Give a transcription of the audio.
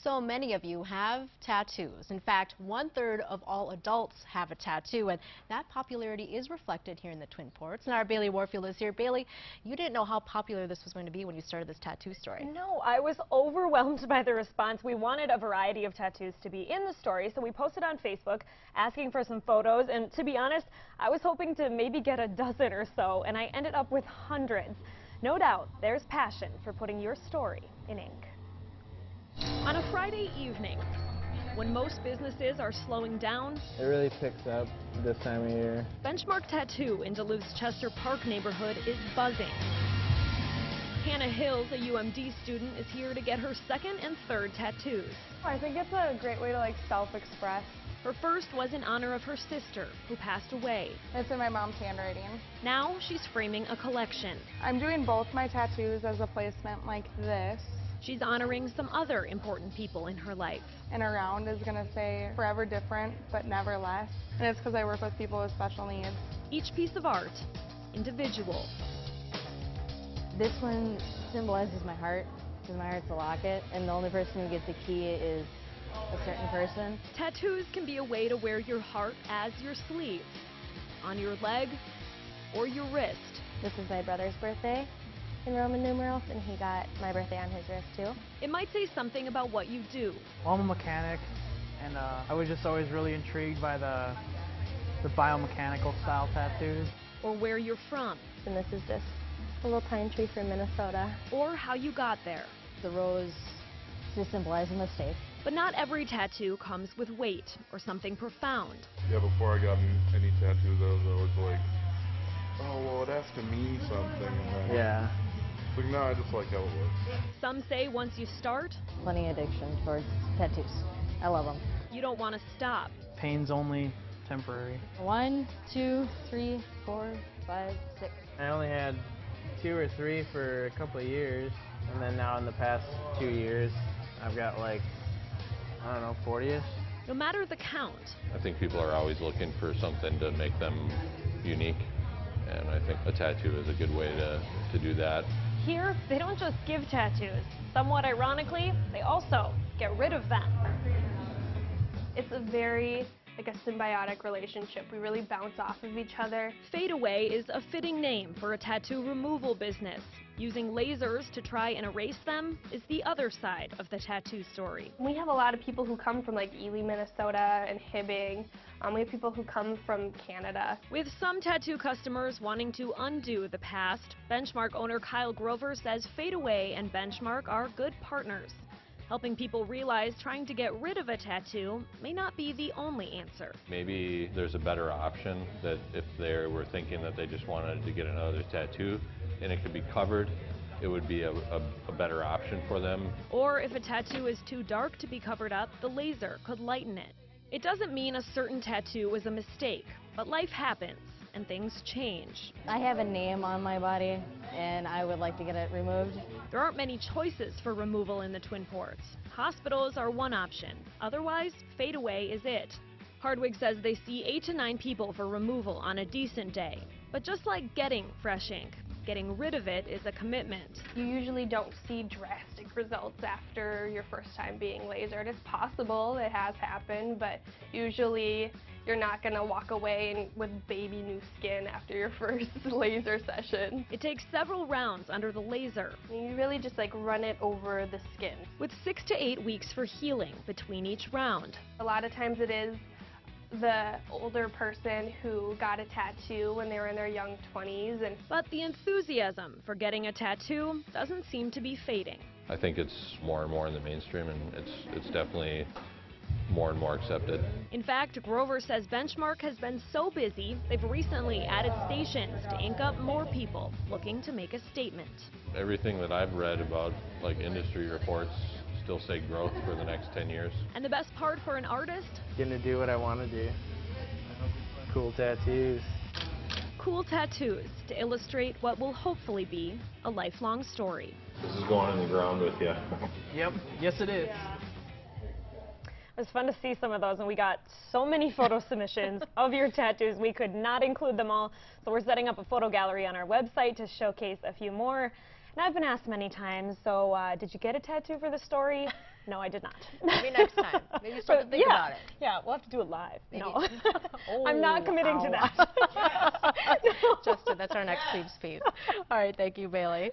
So many of you have tattoos. In fact, 1/3 of all adults have a tattoo, and that popularity is reflected here in the Twin Ports. And our Bailey Warfield is here. Bailey, you didn't know how popular this was going to be when you started this tattoo story. No, I was overwhelmed by the response. We wanted a variety of tattoos to be in the story, so we posted on Facebook asking for some photos, and to be honest, I was hoping to maybe get a dozen or so, and I ended up with hundreds. No doubt, there's passion for putting your story in ink. On a Friday evening, when most businesses are slowing down, it really picks up this time of year. Benchmark Tattoo in Duluth's Chester Park neighborhood is buzzing. Hannah Hills, a UMD student, is here to get her second and third tattoos. I think it's a great way to self-express. Her first was in honor of her sister, who passed away. It's in my mom's handwriting. Now she's framing a collection. I'm doing both my tattoos as a placement like this. She's honoring some other important people in her life. And around is going to say forever different, but never less. And it's because I work with people with special needs. Each piece of art, individual. This one symbolizes my heart, because my heart's a locket, and the only person who gets the key is a certain person. Tattoos can be a way to wear your heart as your sleeve, on your leg or your wrist. This is my brother's birthday in Roman numerals, and he got my birthday on his wrist too. It might say something about what you do. Well, I'm a mechanic, and I was just always really intrigued by the biomechanical style tattoos. Or where you're from. And this is just a little pine tree from Minnesota. Or how you got there. The rose to symbolize a mistake. But not every tattoo comes with weight or something profound. Yeah, before I got any tattoos, I was always like, oh, well, it has to mean something. And yeah. Like, no, I just like how it looks. Some say once you start, plenty addiction towards tattoos. I love them. You don't want to stop. Pain's only temporary. 1, 2, 3, 4, 5, 6. I only had 2 or 3 for a couple of years, and then now in the past 2 years, I've got like, I don't know, 40-ish. No matter the count. I think people are always looking for something to make them unique, and I think a tattoo is a good way to do that. Here, they don't just give tattoos. Somewhat ironically, they also get rid of them. It's a very a symbiotic relationship. We really bounce off of each other. Fade Away is a fitting name for a tattoo removal business. Using lasers to try and erase them is the other side of the tattoo story. We have a lot of people who come from Ely, Minnesota and Hibbing. We have people who come from Canada. With some tattoo customers wanting to undo the past, Benchmark owner Kyle Grover says Fade Away and Benchmark are good partners, helping people realize trying to get rid of a tattoo may not be the only answer. Maybe there's a better option, that if they were thinking that they just wanted to get another tattoo and it could be covered, it would be a better option for them. Or if a tattoo is too dark to be covered up, the laser could lighten it. It doesn't mean a certain tattoo is a mistake, but life happens and things change. I have a name on my body, and I would like to get it removed. There aren't many choices for removal in the Twin Ports. Hospitals are one option. Otherwise, Fade Away is it. Hardwick says they see 8 to 9 people for removal on a decent day. But just like getting fresh ink, getting rid of it is a commitment. You usually don't see drastic results after your first time being lasered. It's possible, it has happened, but usually you're not going to walk away with baby new skin after your first laser session. It takes several rounds under the laser. You really just run it over the skin. With 6 to 8 weeks for healing between each round. A lot of times it is the older person who got a tattoo when they were in their young 20s. But the enthusiasm for getting a tattoo doesn't seem to be fading. I think it's more and more in the mainstream, and it's definitely more and more accepted. In fact, Grover says Benchmark has been so busy, they've recently added stations to ink up more people looking to make a statement. Everything that I've read about industry reports still say growth for the next 10 years. And the best part for an artist? Getting to do what I want to do. Cool tattoos. Cool tattoos to illustrate what will hopefully be a lifelong story. This is going in the ground with you. Yep, yes it is. It was fun to see some of those, and we got so many photo submissions of your tattoos. We could not include them all, so we're setting up a photo gallery on our website to showcase a few more. And I've been asked many times, so did you get a tattoo for the story? No, I did not. Maybe next time. Maybe start to think yeah, about it. Yeah, we'll have to do it live. Maybe. No. Oh, I'm not committing to ow. that. Justin, that's our next Sleeps piece. All right, thank you, Bailey.